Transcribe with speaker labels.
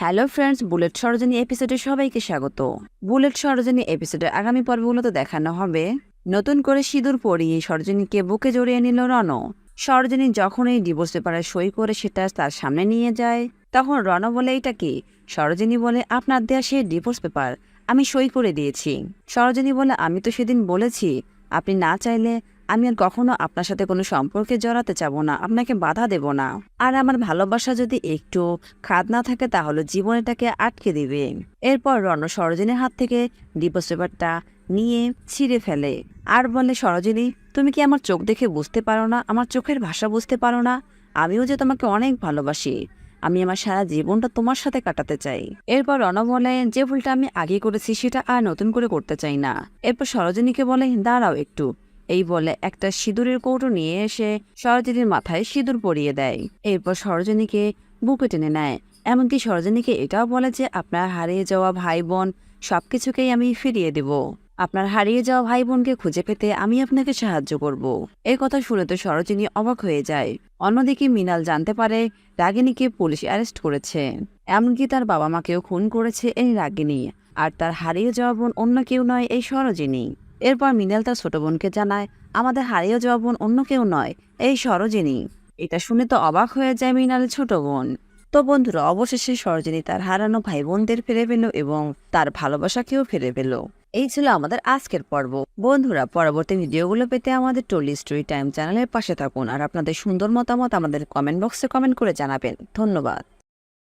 Speaker 1: Hello friends, bullet Sarojini এপিসোডে সবাইকে স্বাগত। বুলেট সরোজিনী এপিসোডে আগামী পর্বগুলোতে দেখানো হবে নতুন করে সিঁদুর পরিয়ে সরোজিনীকে বুকে জড়িয়ে নিল রণ। সরোজিনী যখন এই ডিভোর্স পেপারে সই করে সেটা তার সামনে নিয়ে যায়, তখন রণ বলে, এটা কি? সরোজিনী বলে, আপনার দেয়া সেই ডিভোর্স পেপার আমি সই করে দিয়েছি। সরোজিনী বলে, আমি তো সেদিন বলেছি আপনি না চাইলে আমি আর কখনো আপনার সাথে কোনো সম্পর্কে জড়াতে চাবো না, আপনাকে বাধা দেব না। আর আমার ভালোবাসা যদি একটু খাদ না থাকে তাহলে জীবনটাকে আটকে দিবে। এরপর রণ সরোজিনীর হাত থেকে ডিভোর্স পেপারটা নিয়ে ছিঁড়ে ফেলে আর বলে, সরোজিনী, তুমি কি আমার চোখ দেখে বুঝতে পারো না? আমার চোখের ভাষা বুঝতে পারো না? আমিও যে তোমাকে অনেক ভালোবাসি, আমি আমার সারা জীবনটা তোমার সাথে কাটাতে চাই। এরপর রণ বলে, যে ভুলটা আমি আগে করেছি সেটা আর নতুন করে করতে চাই না। এরপর সরোজিনীকে বলে, দাঁড়াও একটু। এই বলে একটা সিঁদুরের কৌটো নিয়ে এসে সরোজিনীর মাথায় সিঁদুর পরিয়ে দেয়। এরপর সরোজিনীকে বুকে টেনে নেয়। এমনকি সরোজিনীকে এটাও বলে যে আপনার হারিয়ে যাওয়া ভাই বোন সবকিছুকেই আমি ফিরিয়ে দেব। আপনার হারিয়ে যাওয়া ভাই বোনকে খুঁজে পেতে আমি আপনাকে সাহায্য করব। এই কথা শুনে তো সরোজিনী অবাক হয়ে যায়। অন্যদিকে মৃণাল জানতে পারে রাগিনীকে পুলিশ অ্যারেস্ট করেছে। এমনকি তার বাবা মাকেও খুন করেছে এই রাগিনী। আর তার হারিয়ে যাওয়া বোন অন্য কেউ নয়, এই সরোজিনী। এরপর মৃণাল তার ছোট বোনকে জানায়, আমাদের হারিয়ে যাওয়া বোন অন্য কেউ নয়, এই সরোজিনী। এটা শুনে তো অবাক হয়ে যায় মৃণালের ছোট বোন। তো বন্ধুরা, অবশেষে সরোজিনী তার হারানো ভাই বোনদের ফিরে পেল এবং তার ভালোবাসাকেও ফিরে পেল। এই ছিল আমাদের আজকের পর্ব। বন্ধুরা, পরবর্তী ভিডিওগুলো পেতে আমাদের টলি স্টোরি টাইম চ্যানেলের পাশে থাকুন আর আপনাদের সুন্দর মতামত আমাদের কমেন্ট বক্সে কমেন্ট করে জানাবেন। ধন্যবাদ।